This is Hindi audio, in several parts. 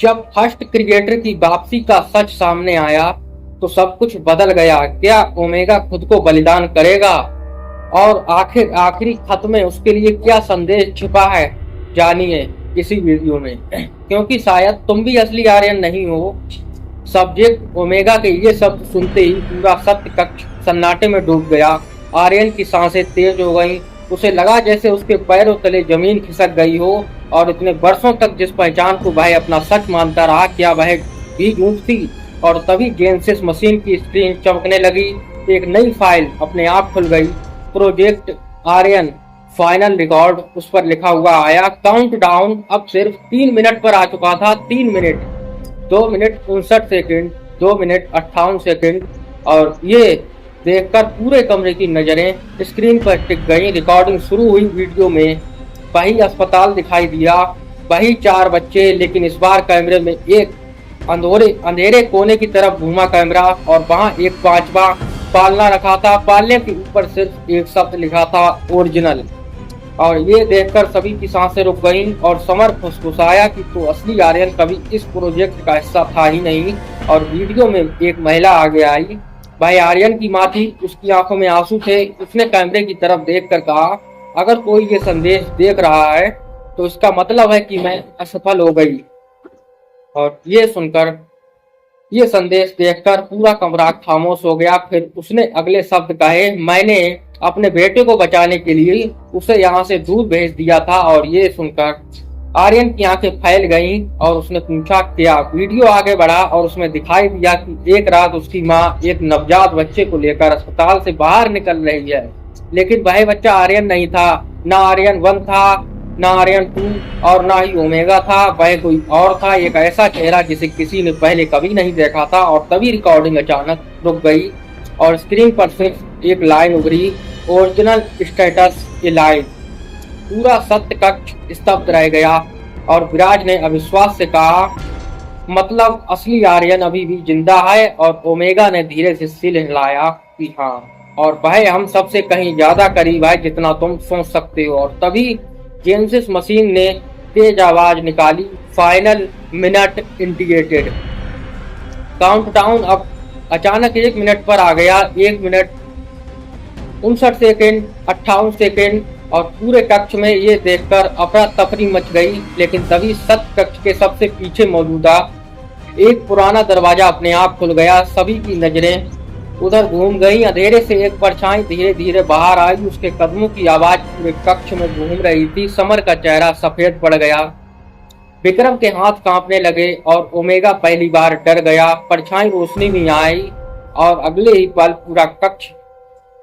जब फर्स्ट क्रिएटर की वापसी का सच सामने आया तो सब कुछ बदल गया। क्या ओमेगा खुद को बलिदान करेगा? और आखिरी खत में उसके लिए क्या संदेश छिपा है, जानिए इसी वीडियो में। क्योंकि शायद तुम भी असली आर्यन नहीं हो। सब्जेक्ट ओमेगा के ये शब्द सुनते ही पूरा सत्य कक्ष सन्नाटे में डूब गया। आर्यन की सांसें तेज हो गईं। उसे लगा जैसे उसके पैरों तले जमीन खिसक गई हो। और इतने वर्षों तक जिस पहचान को वह अपना सच मानता रहा, क्या वह भी गूंज थी? और तभी जेनेसिस मशीन की स्क्रीन चमकने लगी। एक नई फाइल अपने आप खुल गई। प्रोजेक्ट आर्यन फाइनल रिकॉर्ड उस पर लिखा हुआ आया। काउंट डाउन अब सिर्फ 3 मिनट पर आ चुका था। 3 minute, 2 minute 59 second, 2 minute 58 second. और ये देखकर पूरे कमरे की नजरें स्क्रीन पर टिक गईं। रिकॉर्डिंग शुरू हुई। वीडियो में वही अस्पताल दिखाई दिया, वही 4 बच्चे, लेकिन इस बार कैमरे में एक अंधेरे कोने की तरफ घूमा कैमरा और वहां एक 5वां पालना रखा था। पालने के ऊपर सिर्फ एक शब्द लिखा था, ओरिजिनल। और ये देखकर सभी की सांसें रुक गईं और समर फुसफुसाया कि तो असली आर्यन कभी इस प्रोजेक्ट का हिस्सा था ही नहीं। और वीडियो में एक महिला आगे आई। वह आर्यन की माँ थी। उसकी आंखों में आंसू थे। उसने कैमरे की तरफ देखकर कहा, अगर कोई ये संदेश देख रहा है तो इसका मतलब है कि मैं असफल हो गई। और ये सुनकर, ये संदेश देखकर पूरा कमरा खामोश हो गया। फिर उसने अगले शब्द कहे, मैंने अपने बेटे को बचाने के लिए उसे यहाँ से दूर भेज दिया था। और ये सुनकर आर्यन की आंखें फैल गईं और उसने पूछा, क्या? वीडियो आगे बढ़ा और उसमें दिखाई दिया कि एक रात उसकी माँ एक नवजात बच्चे को लेकर अस्पताल से बाहर निकल रही है। लेकिन वह बच्चा आर्यन नहीं था। ना आर्यन 1 था, ना आर्यन 2 और ना ही ओमेगा था। वह कोई और था, एक ऐसा चेहरा जिसे किसी ने पहले कभी नहीं देखा था। और तभी रिकॉर्डिंग अचानक रुक गई और स्क्रीन पर सिर्फ एक लाइन उभरी, ओरिजिनल स्टेटस इलाइव। पूरा सत्य कक्ष स्तब्ध रह गया और विराज ने अविश्वास से कहा, मतलब असली आर्यन अभी भी जिंदा है? और ओमेगा ने धीरे से सिर हिलाया कि हाँ, और वह हम सबसे कहीं ज्यादा करीब है जितना तुम सोच सकते हो। और तभी जेनेसिस मशीन ने तेज आवाज निकाली, फाइनल मिनट इंडिकेटेड। काउंटडाउन अब अचानक 1 मिनट पर आ गया। 1 मिनट 59 सेकंड, 58 सेकंड। और पूरे कक्ष में ये देखकर अफरा तफरी मच गई। लेकिन तभी सत्य कक्ष के सबसे पीछे मौजूदा एक पुराना दरवाजा अपने आप खुल गया। सभी की नजरें उधर घूम गई। अंधेरे से एक परछाई धीरे धीरे बाहर आई। उसके कदमों की आवाज पूरे कक्ष में घूम रही थी। समर का चेहरा सफेद पड़ गया। विक्रम के हाथ कांपने लगे और ओमेगा पहली बार डर गया। परछाई रोशनी में आई और अगले ही पल पूरा कक्ष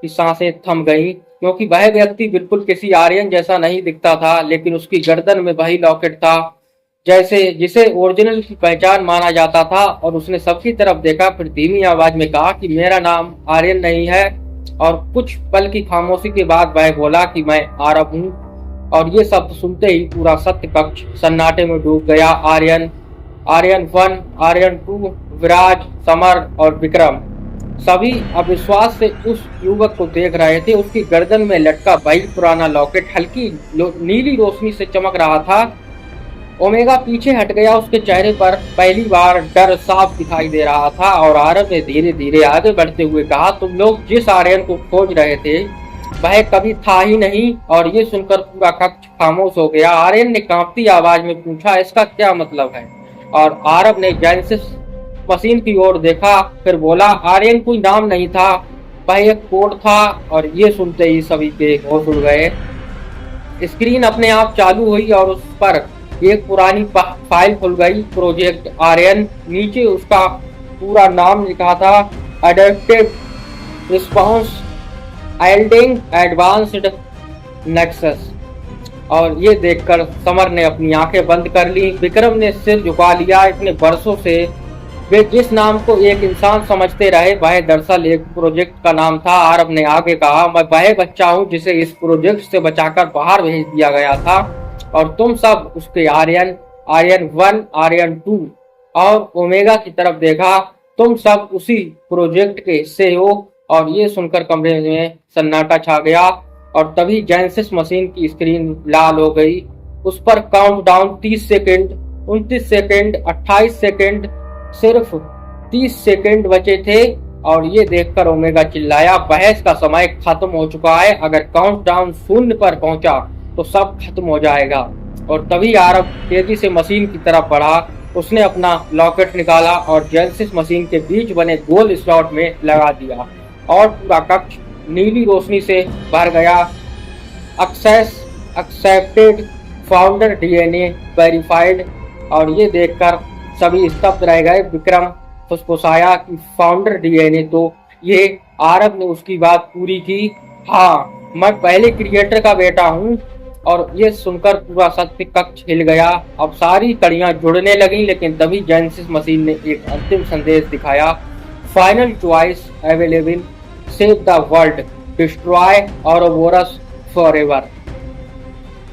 की सांसें थम गईं, क्योंकि वह व्यक्ति बिल्कुल किसी आर्यन जैसा नहीं दिखता था। लेकिन उसकी गर्दन में वही लॉकेट था जैसे जिसे ओरिजिनल की पहचान माना जाता था। और उसने सबकी तरफ देखा, फिर धीमी आवाज में कहा कि मेरा नाम आर्यन नहीं है। और कुछ पल की खामोशी के बाद वह बोला कि मैं आरब हूँ। और ये शब्द सुनते ही पूरा सत्य कक्ष सन्नाटे में डूब गया। आर्यन, आर्यन 1, आर्यन 2, विराज, समर और विक्रम सभी अविश्वास से उस युवक को देख रहे थे। उसकी गर्दन में लटका वही पुराना लॉकेट हल्की नीली रोशनी से चमक रहा था। ओमेगा पीछे हट गया। उसके चेहरे पर पहली बार डर साफ दिखाई दे रहा था। और आरब ने धीरे धीरे आगे बढ़ते हुए कहा, तुम लोग जिस आर्यन को खोज रहे थे वह कभी था ही नहीं। और ये सुनकर पूरा कक्ष खामोश हो गया। आर्यन ने कांपती आवाज में पूछा, इसका क्या मतलब है? और आरब ने जेनेसिस मशीन की ओर देखा, फिर बोला, आर्यन कोई नाम नहीं था, वह एक कोड था। और ये सुनते ही सभी के होश उड़ गए। स्क्रीन अपने आप चालू हुई और उस पर एक पुरानी फाइल खुल गई, प्रोजेक्ट आर्यन। नीचे उसका पूरा नाम लिखा था, अडेप्टिव रिस्पॉन्स एल्डिंग एडवांस्ड नेक्सस। और ये देखकर समर ने अपनी आंखें बंद कर ली। विक्रम ने सिर झुका लिया। इतने वर्षों से वे जिस नाम को एक इंसान समझते रहे वह दरअसल एक प्रोजेक्ट का नाम था। आरब ने आगे कहा, मैं वह बच्चा हूँ जिसे इस प्रोजेक्ट से बचाकर बाहर भेज दिया गया था। और तुम सब उसके आर्यन, आर्यन 1, आर्यन 2 और ओमेगा की तरफ देखा। तुम सब उसी प्रोजेक्ट के हिस्से हो। और ये सुनकर कमरे में सन्नाटा छा गया। और तभी जेनेसिस मशीन की स्क्रीन लाल हो गई। उस पर काउंटडाउन 30 सेकंड, 29 सेकंड, 28 सेकंड, सिर्फ 30 सेकंड बचे थे। और ये देखकर ओमेगा चिल्लाया, बहस का समय खत्म हो चुका है, अगर काउंटडाउन 0 पर पहुंचा तो सब खत्म हो जाएगा। और तभी आरव तेजी से मशीन की तरफ बढ़ा। उसने अपना लॉकेट निकाला और जेनेसिस मशीन के बीच बने गोल स्लॉट में लगा दिया और पूरा कक्ष नीली रोशनी से भर गया। Access accepted, founder DNA verified. और ये देखकर सभी स्तब्ध रह गए। विक्रम फुसफुसाया कि फाउंडर डीएनए, तो ये आरव ने उसकी बात पूरी की। हाँ, मैं पहले क्रिएटर का बेटा हूँ। और ये सुनकर पूरा सत्य कक्ष हिल गया। अब सारी कड़ियां जुड़ने लगी, लेकिन तभी जेनेसिस मशीन ने एक अंतिम संदेश दिखाया, final choice available, save the world, destroy Ouroboros forever.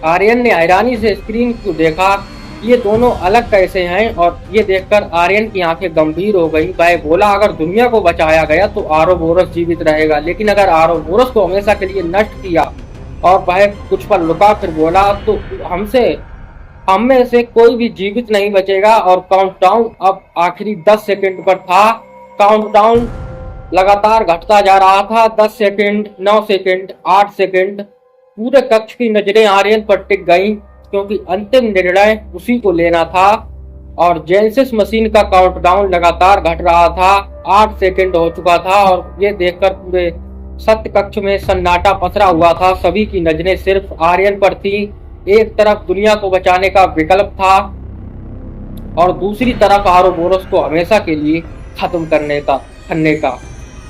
Aryan ने हैरानी से स्क्रीन को देखा, ये दोनों अलग कैसे हैं? और ये देखकर आर्यन की आंखें गंभीर हो गई। वह बोला, अगर दुनिया को बचाया गया तो औरोबोरस जीवित रहेगा, लेकिन अगर औरोबोरस को हमेशा के लिए नष्ट किया। और वह कुछ पर रुका, फिर बोला, तो हम में से कोई भी जीवित नहीं बचेगा। और काउंटडाउन अब आखिरी 10 सेकंड पर था। काउंटडाउन लगातार घटता जा रहा था। 10 सेकंड, 9 सेकंड, 8 सेकंड। पूरे कक्ष की नजरें आर्यन पर टिक गईं, क्योंकि अंतिम निर्णय उसी को लेना था। और जेनेसिस मशीन का काउंटडाउन लगातार घट रहा था। 8 सेकंड हो चुका था और ये देखकर पूरे सत्य कक्ष में सन्नाटा पसरा हुआ था। सभी की नजरें सिर्फ आर्यन पर थी। एक तरफ दुनिया को बचाने का विकल्प था और दूसरी तरफ औरोबोरस को हमेशा के लिए खत्म करने का।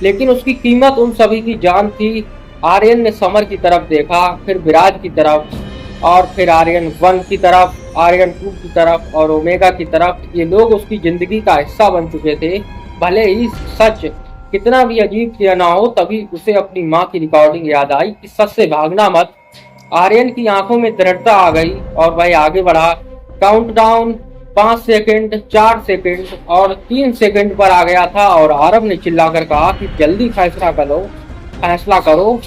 लेकिन उसकी कीमत उन सभी की जान थी। आर्यन ने समर की तरफ देखा, फिर विराज की तरफ, और फिर आर्यन 1 की तरफ, आर्यन 2 की तरफ और ओमेगा की तरफ। ये लोग उसकी जिंदगी का हिस्सा बन चुके थे। भले ही सच कितना भी अजीब क्यों ना हो, तभी उसे अपनी माँ की रिकॉर्डिंग याद आई कि सच से भागना मत। आर्यन की आंखों में दृढ़ता आ गई और वह आगे बढ़ा। काउंटडाउन 5 सेकंड, 4 सेकंड और 3 सेकंड पर आ गया था और आरव ने चिल्लाकर कहा कि जल्दी फैसला करो।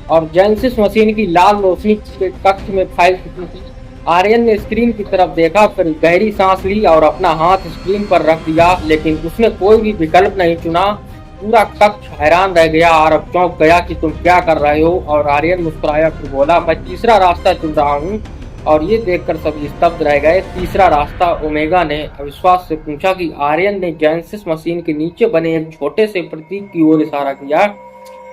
और जेनेसिस मशीन की लाल रोशनी के कक्ष में फैल चुकी थी। आर्यन ने स्क्रीन की तरफ देखा, फिर गहरी सांस ली और अपना हाथ स्क्रीन पर रख दिया, लेकिन उसने कोई भी विकल्प नहीं चुना। पूरा कक्ष हैरान रह गया। आरव चौंक गया कि तुम क्या कर रहे हो? और आर्यन मुस्कुराया, फिर बोला, मैं तीसरा रास्ता चुन रहा हूँ। और ये देखकर सभी स्तब्ध रह गए। तीसरा रास्ता? ओमेगा ने अविश्वास से पूछा कि आर्यन ने जेनेसिस मशीन के नीचे बने एक छोटे से प्रतीक की ओर इशारा किया।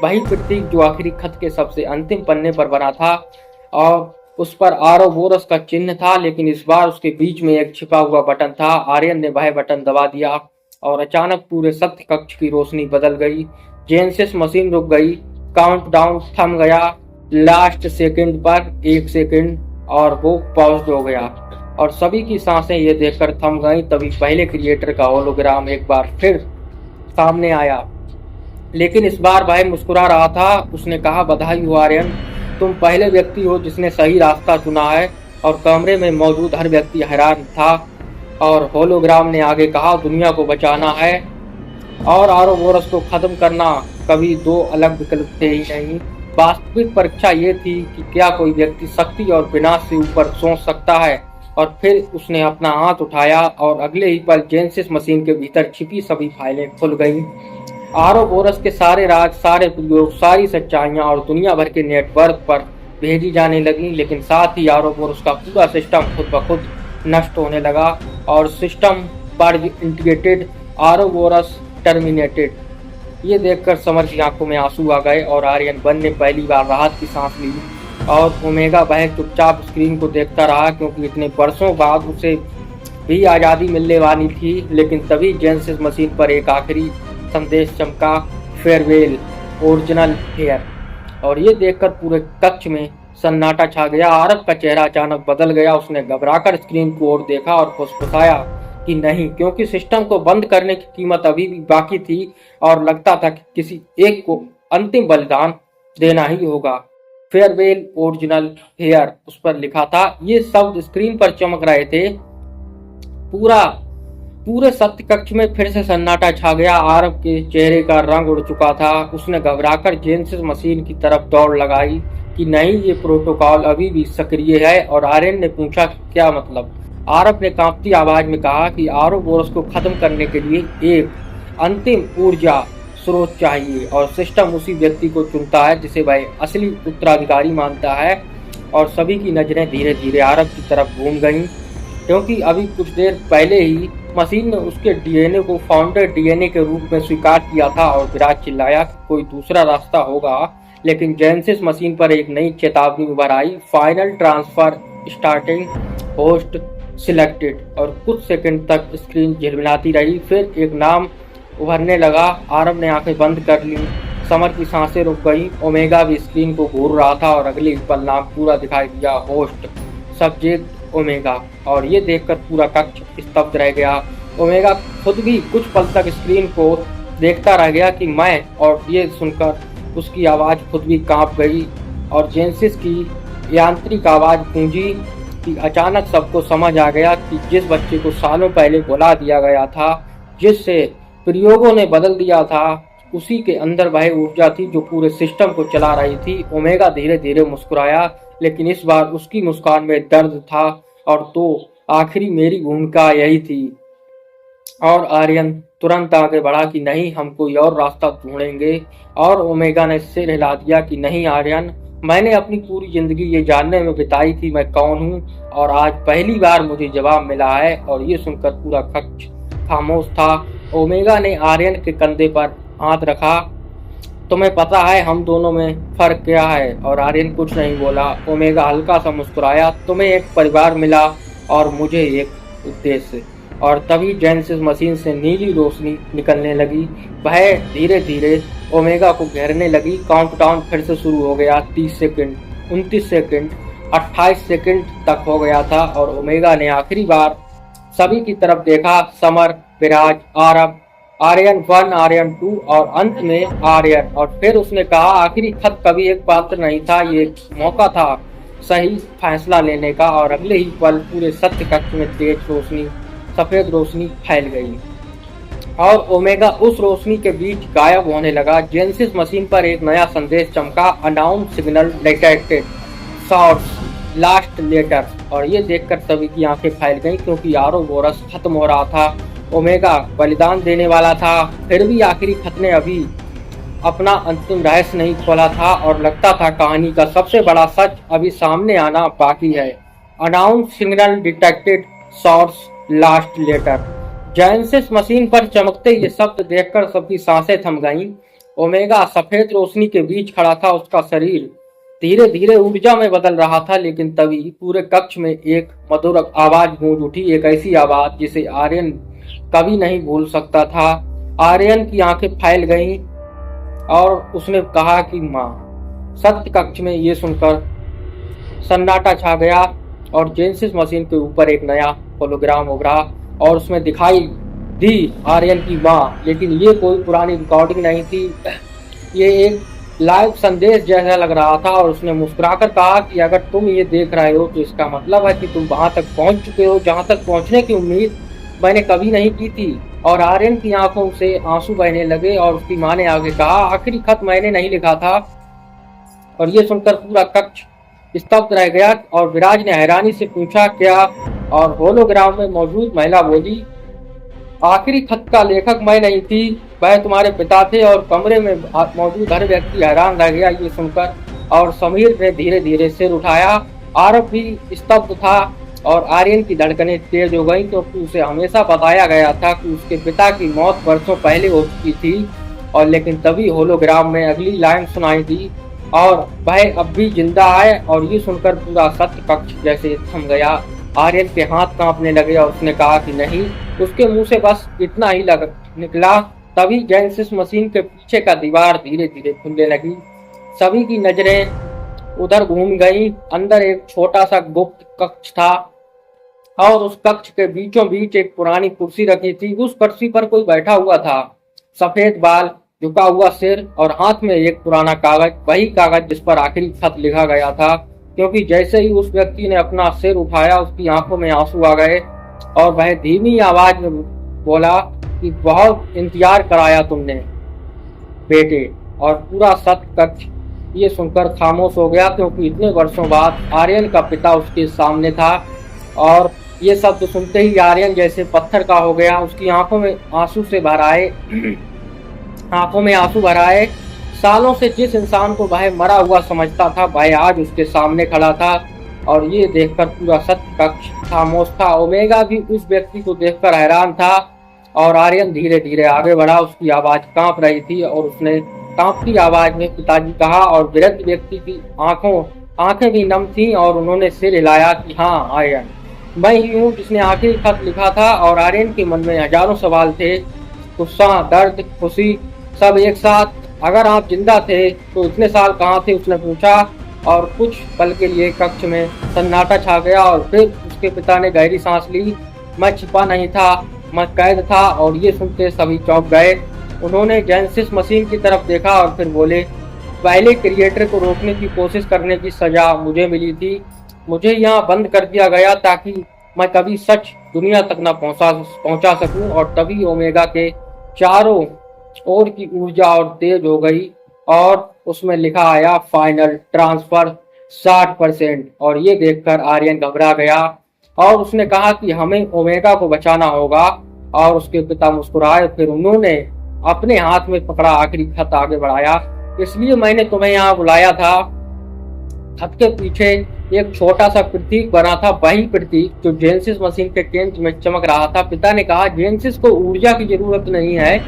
वही प्रतीक जो आखिरी खत के सबसे अंतिम पन्ने पर बना था और उस पर औरोबोरस का चिन्ह था, लेकिन इस बार उसके बीच में एक छिपा हुआ बटन था। आर्यन ने वह बटन दबा दिया और अचानक पूरे सत्य कक्ष की रोशनी बदल गई। जेनेसिस मशीन रुक गई, काउंटडाउन थम गया। लास्ट सेकंड पर 1 सेकंड और वो पॉज हो गया और सभी की सांसें ये देखकर थम गई। तभी पहले क्रिएटर का होलोग्राम एक बार फिर सामने आया, लेकिन इस बार वह मुस्कुरा रहा था। उसने कहा, बधाई हो आर्यन, तुम पहले व्यक्ति हो जिसने सही रास्ता चुना है। और कमरे में मौजूद हर व्यक्ति हैरान था। और होलोग्राम ने आगे कहा, दुनिया को बचाना है और औरोबोरस को खत्म करना, कभी 2 अलग विकल्प थे ही नहीं। वास्तविक परीक्षा ये थी कि क्या कोई व्यक्ति शक्ति और विनाश से ऊपर सोच सकता है। और फिर उसने अपना हाथ उठाया और अगले ही पल जेनेसिस मशीन के भीतर छिपी सभी फाइलें खुल गईं। औरोबोरस के सारे राज, सारे प्रयोग, सारी सच्चाइयाँ और दुनिया भर के नेटवर्क पर भेजी जाने लगी। लेकिन साथ ही औरोबोरस का पूरा सिस्टम खुद ब खुद नष्ट होने लगा और सिस्टम पर इंटीग्रेटेड, औरोबोरस टर्मिनेटेड। ये देखकर समर की आंखों में आंसू आ गए और आर्यन 1 ने पहली बार राहत की सांस ली। और ओमेगा वह चुपचाप स्क्रीन को देखता रहा, क्योंकि इतने वर्षों बाद उसे भी आज़ादी मिलने वाली थी। लेकिन तभी जेनेसिस मशीन पर एक आखिरी संदेश चमका, फेयरवेल ओरिजिनल हेयर। और ये देखकर पूरे कक्ष में सन्नाटा छा गया। आरव का चेहरा अचानक बदल गया। उसने घबराकर स्क्रीन को ओर देखा और फुसफुसाया कि नहीं, क्योंकि सिस्टम को बंद करने की कीमत अभी भी बाकी थी और लगता था कि किसी एक को अंतिम बलिदान देना ही होगा। फेयरवेल ओरिजिनल हेयर उस पर लिखा था। ये शब्द स्क्रीन पर चमक रहे थे। पूरे सत्य कक्ष में फिर से सन्नाटा छा गया। आरव के चेहरे का रंग उड़ चुका था। उसने घबराकर जेनेसिस मशीन की तरफ दौड़ लगाई कि नहीं, ये प्रोटोकॉल अभी भी सक्रिय है। और आर्यन ने पूछा, क्या मतलब? आरव ने कांपती आवाज में कहा कि आरोबोरस को खत्म करने के लिए एक अंतिम ऊर्जा स्रोत चाहिए और सिस्टम उसी व्यक्ति को चुनता है जिसे वह असली उत्तराधिकारी मानता है। और सभी की नजरें धीरे धीरे आरव की तरफ घूम गईं, क्योंकि अभी कुछ देर पहले ही मशीन ने उसके डीएनए को फाउंडर डीएनए के रूप में स्वीकार किया था। और विराज चिल्लाया कि कोई दूसरा रास्ता होगा, लेकिन जेनेसिस मशीन पर एक नई चेतावनी उभर आई, final transfer starting, host selected. और कुछ सेकंड तक स्क्रीन झिलमिलाती रही, फिर एक नाम उभरने लगा। आरव ने आंखें बंद कर ली, समर की सांसें रुक गई। ओमेगा भी स्क्रीन को घूर रहा था और अगले पल नाम पूरा दिखाई दिया, होस्ट सब्जेक्ट ओमेगा। और ये देखकर पूरा कक्ष स्तब्ध रह गया। ओमेगा खुद भी कुछ पल तक स्क्रीन को देखता रह गया कि मैं, और ये सुनकर उसकी आवाज़ खुद भी कांप गई और जेनेसिस की यांत्रिक आवाज़ गूंजी कि अचानक सबको समझ आ गया कि जिस बच्चे को सालों पहले बुला दिया गया था, जिससे प्रयोगों ने बदल दिया था, उसी के अंदर वह ऊर्जा थी जो पूरे सिस्टम को चला रही थी। ओमेगा धीरे धीरे मुस्कुराया, लेकिन इस बार उसकी मुस्कान में दर्द था। और तो आखिरी मेरी भूमिका यही थी। और आर्यन तुरंत आगे बढ़ा कि नहीं, हम कोई और रास्ता ढूंढेंगे। और ओमेगा ने सिर हिला दिया कि नहीं आर्यन, मैंने अपनी पूरी जिंदगी ये जानने में बिताई थी मैं कौन हूँ, और आज पहली बार मुझे जवाब मिला है। और ये सुनकर पूरा कक्ष खामोश था। ओमेगा ने आर्यन के कंधे पर हाथ रखा। तुम्हें पता है हम दोनों में फर्क क्या है? और आर्यन कुछ नहीं बोला। ओमेगा हल्का सा मुस्कुराया, तुम्हें एक परिवार मिला और मुझे एक उद्देश्य। और तभी जेनेसिस मशीन से नीली रोशनी निकलने लगी। वह धीरे धीरे ओमेगा को घेरने लगी। काउंटडाउन फिर से शुरू हो गया। 30 सेकंड, 29 सेकंड, 28 सेकंड तक हो गया था। और ओमेगा ने आखिरी बार सभी की तरफ देखा, समर, विराज, आरव, आर्यन 1, आर्यन 2 और अंत में आर्यन। और फिर उसने कहा, आखिरी खत कभी एक पात्र नहीं था, ये एक मौका था सही फैसला लेने का। और अगले ही पल पूरे सत्य कक्ष में तेज रोशनी, सफेद रोशनी फैल गई और ओमेगा उस रोशनी के बीच गायब होने लगा। जेनेसिस मशीन पर एक नया संदेश चमका, announce signal detected, shorts last letter. और ये देखकर सभी की आंखें फैल गईं, क्योंकि आरोबोरस खत्म हो रहा था। ओमेगा बलिदान देने वाला था, फिर भी आखिरी खत ने अभी अपना अंतिम रहस्य नहीं खोला था। और लगता था कहानी का सबसे बड़ा सच अभी सामने आना बाकी है। Announce signal detected, shorts last letter. Genesis machine पर चमकते ये शब्द देखकर सबकी सांसें थम गईं। ओमेगा सफेद रोशनी के बीच खड़ा था, उसका शरीर धीरे धीरे ऊर्जा में बदल रहा था। लेकिन तभी पूरे कक्ष में एक मधुर आवाज गूंज उठी, एक ऐसी आवाज जिसे आर्यन कभी नहीं भूल सकता था। आर्यन की आंखें फैल गईं और उसने कहा कि माँ। सत्य कक्ष में ये सुनकर सन्नाटा छा गया और जेनेसिस मशीन के ऊपर एक नया होलोग्राम उभरा और उसमें दिखाई दी आर्यन की माँ। लेकिन ये कोई पुरानी रिकॉर्डिंग नहीं थी, ये एक लाइव संदेश जैसा लग रहा था। और उसने मुस्कुराकर कहा कि अगर तुम ये देख रहे हो तो इसका मतलब है कि तुम वहां तक पहुंच चुके हो जहां तक पहुंचने की उम्मीद मैंने कभी नहीं की थी। और आर्यन की आंखों से आंसू बहने लगे और उसकी माँ ने आगे कहा, आखिरी खत मैंने नहीं लिखा था। और ये सुनकर पूरा कक्ष स्तब्ध रह गया और विराज ने हैरानी से पूछा, क्या? और होलोग्राम में मौजूद महिला बोली, आखिरी खत का लेखक मैं नहीं थी, वह तुम्हारे पिता थे। और कमरे में मौजूद हर व्यक्ति हैरान रह गया ये सुनकर। और समीर ने धीरे धीरे सिर उठाया। आरव भी स्तब्ध था और आर्यन की धड़कनें तेज हो गई, क्योंकि उसे हमेशा बताया गया था कि उसके पिता की मौत वर्षों पहले हो चुकी थी। और लेकिन तभी होलोग्राम में अगली लाइन सुनाई दी, और वह अब भी जिंदा है। और ये सुनकर पूरा सत्य कक्ष जैसे थम गया। आर्यन के हाथ कांपने लगे और उसने कहा कि नहीं। उसके मुंह से बस इतना ही निकला। तभी जेनेसिस मशीन के पीछे का दीवार धीरे धीरे खुलने लगी। सभी की नजरें उधर घूम गई। अंदर एक छोटा सा गुप्त कक्ष था और उस कक्ष के बीचों बीच एक पुरानी कुर्सी रखी थी। उस कुर्सी पर कोई बैठा हुआ था, सफेद बाल, झुका हुआ सिर और हाथ में एक पुराना कागज, वही कागज जिस पर आखिरी खत लिखा गया था। क्योंकि जैसे ही उस व्यक्ति ने अपना सिर उठाया, उसकी आंखों में आंसू आ गए और वह धीमी आवाज में बोला कि बहुत इंतजार कराया तुमने बेटे। और पूरा सत्य कक्ष ये सुनकर खामोश हो गया, क्योंकि इतने वर्षों बाद आर्यन का पिता उसके सामने था और ये शब्द सुनते ही आर्यन जैसे पत्थर का हो गया। उसकी आंखों में आंसू भर आए। सालों से जिस इंसान को वह मरा हुआ समझता था, वह आज उसके सामने खड़ा था और ये देखकर पूरा सत्य कक्ष खामोश था। ओमेगा भी उस व्यक्ति को देखकर हैरान था और आर्यन धीरे धीरे आगे बढ़ा। उसकी आवाज कांप रही थी और उसने कांपती आवाज में पिताजी कहा, और वृद्ध व्यक्ति की आंखें भी नम थीं और उन्होंने सिर हिलाया कि हाँ आर्यन, मैं ही हूँ जिसने आखिरी खत लिखा था। और आर्यन के मन में हजारों सवाल थे, गुस्सा, दर्द, खुशी, सब एक साथ। अगर आप जिंदा थे तो इतने साल कहाँ थे, उसने पूछा। और कुछ पल के लिए कक्ष में सन्नाटा छा गया और फिर उसके पिता ने गहरी सांस ली। मैं छिपा नहीं था, मैं कैद था। और ये सुनते सभी चौंक गए। उन्होंने जेनेसिस मशीन की तरफ देखा और फिर बोले, पहले क्रिएटर को रोकने की कोशिश करने की सजा मुझे मिली थी। मुझे यहाँ बंद कर दिया गया ताकि मैं कभी सच दुनिया तक न पहुंचा सकूं। और तभी ओमेगा के चारों ओर की ऊर्जा और तेज हो गई और उसमें लिखा आया फाइनल ट्रांसफर 60%। और ये देखकर आर्यन घबरा गया और उसने कहा कि हमें ओमेगा को बचाना होगा। और उसके पिता मुस्कुराए। फिर उन्होंने अपने हाथ में पकड़ा आखिरी खत आगे बढ़ाया, इसलिए मैंने तुम्हें यहाँ बुलाया था। खत के पीछे एक छोटा सा प्रतीक बना था, वही प्रतीक जो जेनेसिस मशीन के केंद्र में चमक रहा था। पिता ने कहा, जेनेसिस को ऊर्जा की जरूरत नहीं है,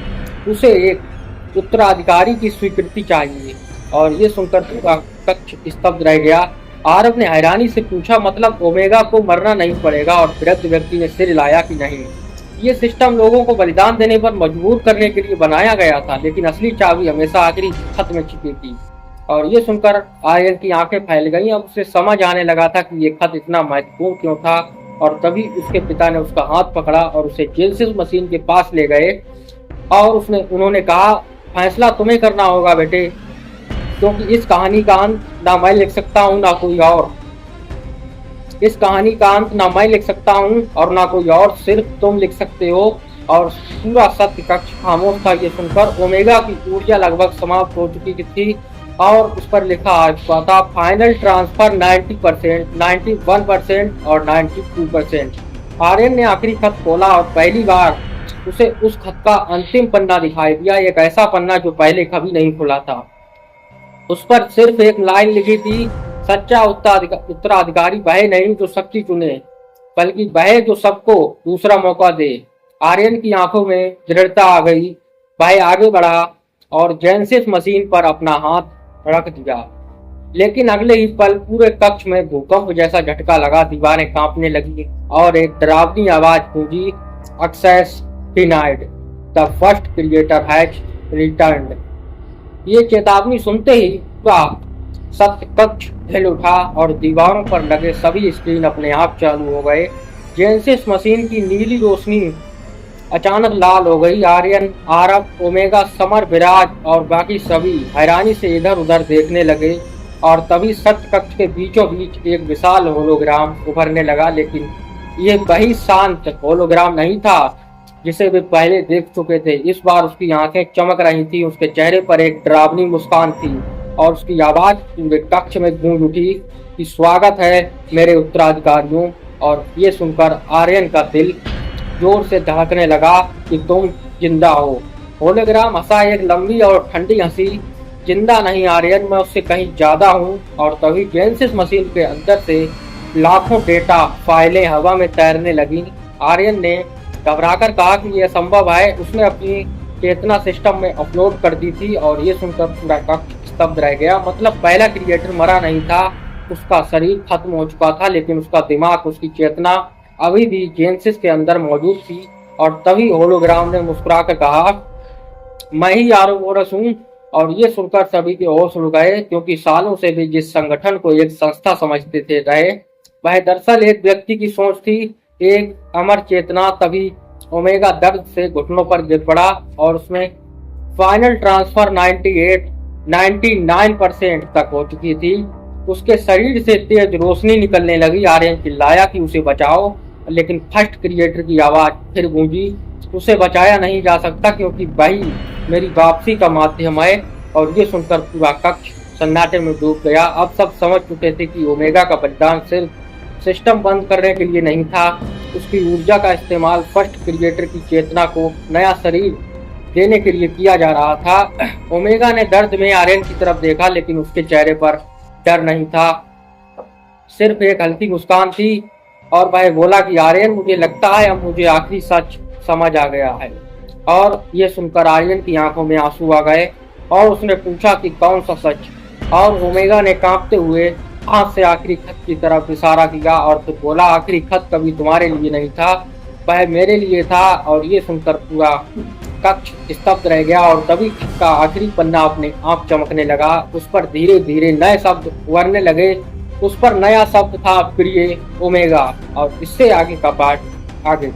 उसे एक उत्तराधिकारी की स्वीकृति चाहिए। और ये सुनकर पूरा कक्ष स्तब्ध रह गया। आरव ने हैरानी से पूछा, मतलब ओमेगा को मरना नहीं पड़ेगा? और वृद्ध व्यक्ति ने सिर हिलाया कि नहीं, ये सिस्टम लोगों को बलिदान देने पर मजबूर करने के लिए बनाया गया था, लेकिन असली चाबी हमेशा आखिरी खत में छिपी थी। और ये सुनकर आर्यन की आंखें फैल गईं। अब उसे समझ आने लगा था कि ये खत इतना महत्वपूर्ण क्यों था। और तभी उसके पिता ने उसका हाथ पकड़ा और उसे जेनेसिस मशीन के पास ले गए और उन्होंने कहा, फैसला तुम्हें करना होगा बेटे, क्योंकि इस कहानी का अंत ना मैं लिख सकता हूँ ना कोई और। इस कहानी का अंत ना मैं लिख सकता हूँ और ना कोई और, सिर्फ तुम लिख सकते हो। और पूरा सत्य कक्ष खामोश था। ये सुनकर ओमेगा की ऊर्जा लगभग समाप्त हो चुकी थी और उस पर लिखा आ चुका था, फाइनल ट्रांसफर 90%, 91% और 92%। आर्यन ने आखिरी खत खोला और पहली बार उसे उस खत का अंतिम पन्ना दिखाई दिया, एक ऐसा पन्ना जो पहले कभी नहीं खुला था। उस पर सिर्फ एक लाइन लिखी थी, सच्चा उत्तराधिकारी वह नहीं जो शक्ति चुने, बल्कि वह जो सबको दूसरा मौका दे। आर्यन की आंखों में दृढ़ता आ गई। वह आगे बढ़ा और जेनेसिस मशीन पर अपना हाथ रख दिया। लेकिन अगले ही पल पूरे कक्ष में भूकंप जैसा झटका लगा, दीवारें कांपने लगी और एक डरावनी आवाज गूंजी, access denied, the first creator has returned. ये चेतावनी सुनते ही पूरा सत्य कक्ष हिल उठा और दीवारों पर लगे सभी स्क्रीन अपने आप चालू हो गए। जेनेसिस मशीन की नीली रोशनी अचानक लाल हो गई। आर्यन, आरव, ओमेगा, समर, विराज और बाकी सभी हैरानी से इधर उधर देखने लगे। और तभी सत्य कक्ष के बीचों बीच एक विशाल होलोग्राम उभरने लगा। लेकिन ये वही शांत होलोग्राम नहीं था जिसे वे पहले देख चुके थे। इस बार उसकी आंखें चमक रही थी, उसके चेहरे पर एक डरावनी मुस्कान थी और उसकी आवाज पूरे कक्ष में गूंज उठी कि स्वागत है मेरे उत्तराधिकारियों। और ये सुनकर आर्यन का दिल जोर से धड़कने लगा कि तुम जिंदा हो। होलोग्राम हंसा, एक लंबी और ठंडी हंसी। जिंदा नहीं आर्यन, मैं उससे कहीं ज्यादा हूँ। और तभी जेनेसिस मशीन के अंदर से लाखों डेटा फाइलें हवा में तैरने लगी। आर्यन ने घबराकर कहा कि यह संभव है। उसने अपनी चेतना सिस्टम में अपलोड कर दी थी। और ये सुनकर पूरा कक्ष स्तब्ध रह गया। मतलब पहला क्रिएटर मरा नहीं था, उसका शरीर खत्म हो चुका था, लेकिन उसका दिमाग, उसकी चेतना अभी भी जेनेसिस के अंदर मौजूद थी। और तभी होलोग्राम ने मुस्कुराकर कहा, मैं ही आरोबोरस हूँ। और ये सुनकर सभी के होश उड़ गए, क्योंकि सालों से भी जिस संगठन को एक संस्था समझते थे रहे, वह दरअसल एक व्यक्ति की सोच थी, एक अमर चेतना। तभी ओमेगा दर्द से घुटनों पर गिर पड़ा और उसमें फाइनल ट्रांसफर 99% तक हो चुकी थी। उसके शरीर से तेज रोशनी निकलने लगी। आर्यन चिल्लाया कि उसे बचाओ, लेकिन फर्स्ट क्रिएटर की आवाज फिर गूंजी, उसे बचाया नहीं जा सकता क्योंकि वही मेरी वापसी का माध्यम है। और ये सुनकर पूरा कक्ष सन्नाटे में डूब गया। अब सब समझ चुके थे कि ओमेगा का बलिदान सिर्फ सिस्टम बंद करने के लिए नहीं था, उसकी ऊर्जा का इस्तेमाल फर्स्ट क्रिएटर की चेतना को नया शरीर देने के लिए किया जा रहा था। ओमेगा ने दर्द में आर्यन की तरफ देखा, लेकिन उसके चेहरे पर डर नहीं था, सिर्फ एक हल्की मुस्कान थी और वह बोला कि आर्यन, मुझे लगता है अब मुझे आखिरी सच समझ आ गया है। और ये सुनकर आर्यन की आंखों में आंसू आ गए और उसने पूछा कि कौन सा सच। और ओमेगा ने कांपते हुए हाथ से आखिरी खत की तरफ इशारा किया और फिर बोला, आखिरी खत कभी तुम्हारे लिए नहीं था, वह मेरे लिए था। और ये सुनकर पूरा कक्ष स्तब्ध रह गया और तभी खत का आखिरी पन्ना अपने आप चमकने लगा। उस पर धीरे धीरे नए शब्द उभरने लगे। उस पर नया शब्द था, प्रिय ओमेगा। और इससे आगे का पार्ट आगे।